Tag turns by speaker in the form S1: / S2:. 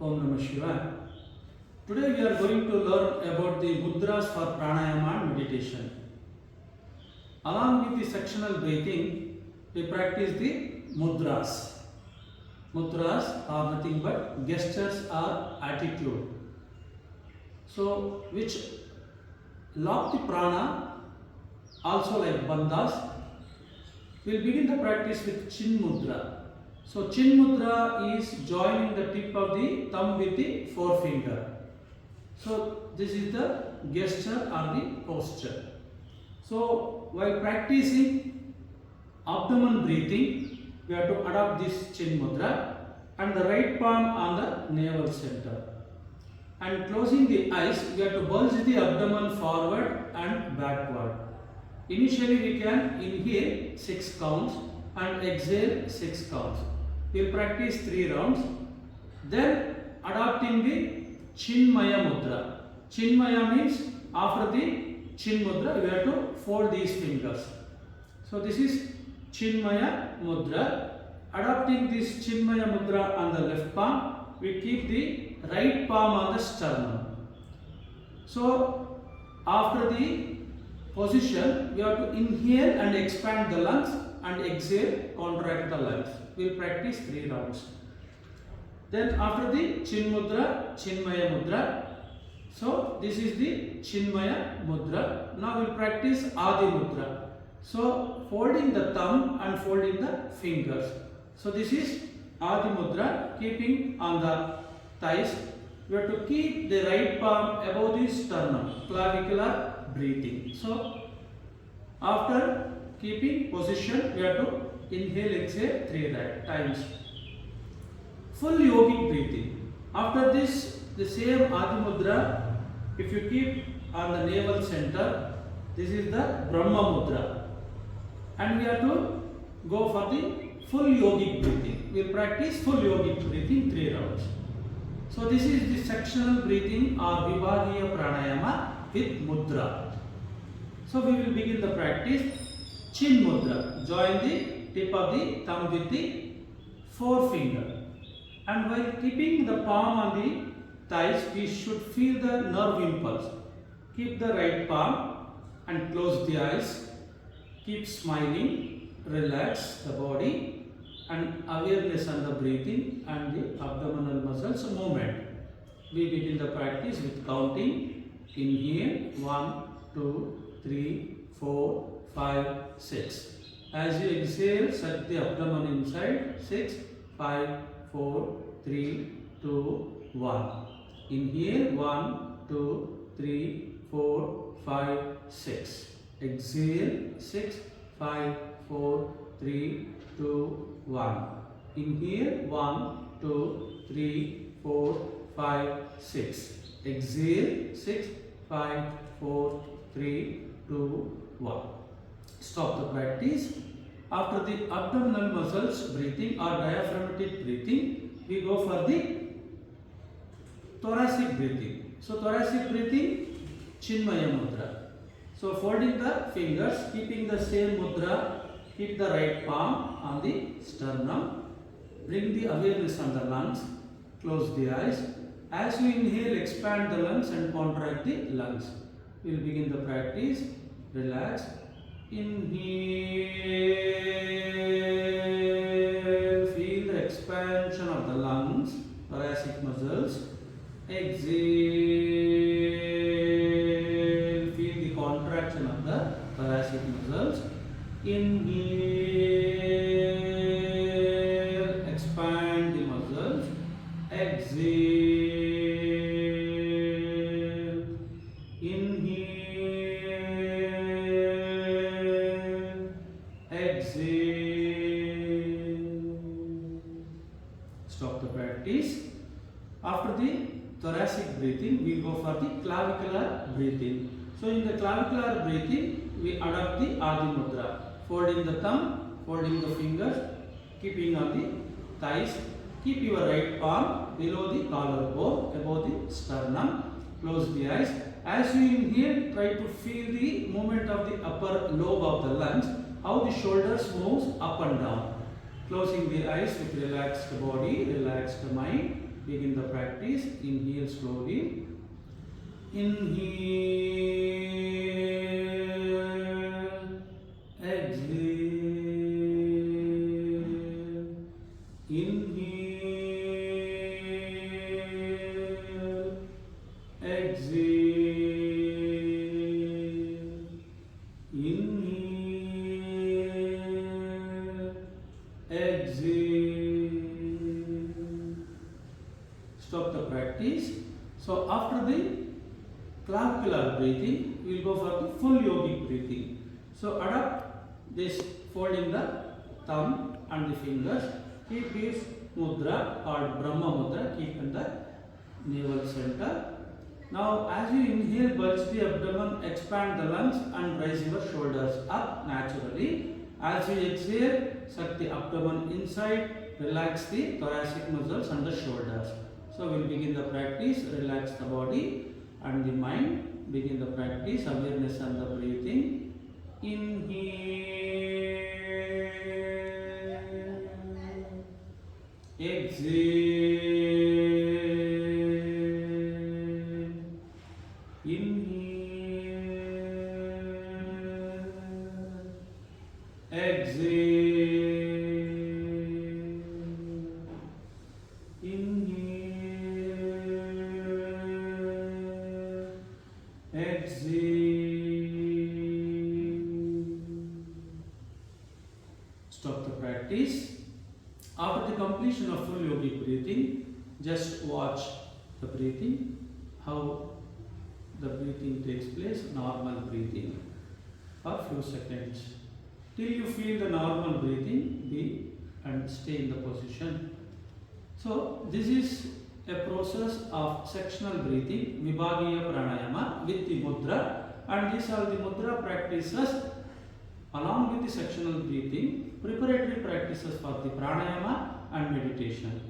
S1: Om Namah Shivaya. Today we are going to learn about the mudras for pranayama and meditation. Along with the sectional breathing, we practice the mudras. Mudras are nothing but gestures or attitude. So, which lock the prana, also like bandhas. We'll begin the practice with chin mudra. So, chin mudra is joining the tip of the thumb with the forefinger. So, this is the gesture or the posture. So, while practicing abdomen breathing, we have to adopt this chin mudra and the right palm on the navel center. And closing the eyes, we have to bulge the abdomen forward and backward. Initially, we can inhale 6 counts and exhale 6 counts. We will practice 3 rounds. Then, adopting the Chinmaya mudra. Chinmaya means after the chin mudra, we have to fold these fingers. So, this is Chinmaya mudra. Adopting this Chinmaya mudra on the left palm, we keep the right palm on the sternum. So, after the position, we have to inhale and expand the lungs and exhale, contract the lungs. We will practice 3 rounds. Then after the chin mudra, Chinmaya mudra. So, this is the Chinmaya mudra. Now we will practice Adi mudra. So, folding the thumb and folding the fingers. So, this is Adi mudra, keeping on the thighs. We have to keep the right palm above the sternum, clavicular breathing. So, after keeping position, we have to inhale, exhale 3 times. Full yogic breathing. After this, the same Adi mudra, if you keep on the navel center, this is the Brahma mudra. And we have to go for the full yogic breathing. We will practice full yogic breathing 3 rounds. So, this is the sectional breathing or Vibhagiya pranayama with mudra. So, we will begin the practice. Chin mudra. Join the tip of the thumb with the forefinger. And while keeping the palm on the thighs, we should feel the nerve impulse. Keep the right palm and close the eyes. Keep smiling, relax the body and awareness on the breathing and the abdominal muscles movement. We begin the practice with counting. Inhale 1, 2, 3, 4, 5, 6. As you exhale, set the abdomen inside. 6, 5, 4, 3, 2, 1. Inhale 1, 2, 3, 4, 5, 6. Exhale 6, 5, 4, 3, 2, 1. Inhale 1, 2, 3, 4, 5, 6. Exhale 6, 5, 4, 3, 2, 1. Stop the practice. After the abdominal muscles breathing or diaphragmatic breathing, we go for the thoracic breathing. So, thoracic breathing, Chinmaya mudra. So, folding the fingers, keeping the same mudra, keep the right palm on the sternum, bring the awareness on the lungs, close the eyes. As you inhale, expand the lungs and contract the lungs. We will begin the practice. Relax. Inhale, feel the expansion of the lungs, thoracic muscles. Exhale, feel the contraction of the thoracic muscles. Inhale, expand the muscles. Exhale, inhale. Stop the practice. After the thoracic breathing, we go for the clavicular breathing. So, in the clavicular breathing, we adopt the Adi mudra. Folding the thumb, folding the fingers, keeping on the thighs. Keep your right palm below the collarbone, above the sternum. Close the eyes. As you inhale, try to feel the movement of the upper lobe of the lungs, how the shoulders moves up and down. Closing the eyes with relaxed body, relaxed mind, begin the practice. Inhale slowly. Inhale, exhale. Inhale, exhale. Inhale, exhale. Stop the practice. So after the clavicular breathing, we will go for the full yogic breathing. So adapt this, folding the thumb and the fingers. Keep this mudra called Brahma mudra, keep in the navel center. Now as you inhale, bulge the abdomen, expand the lungs and raise your shoulders up naturally. As you exhale, suck the abdomen inside, relax the thoracic muscles and the shoulders. So we will begin the practice. Relax the body and the mind. Begin the practice. Awareness and the breathing. Inhale, exhale. Inhale, exhale. Inhale, exhale. Stop the practice. After the completion of full yogic breathing, just watch the breathing, how the breathing takes place, normal breathing for few seconds. Till you feel the normal breathing, be and stay in the position. So this is a process of sectional breathing, Vibhagiya Pranayama with the mudra, and these are the mudra practices along with the sectional breathing, preparatory practices for the pranayama and meditation.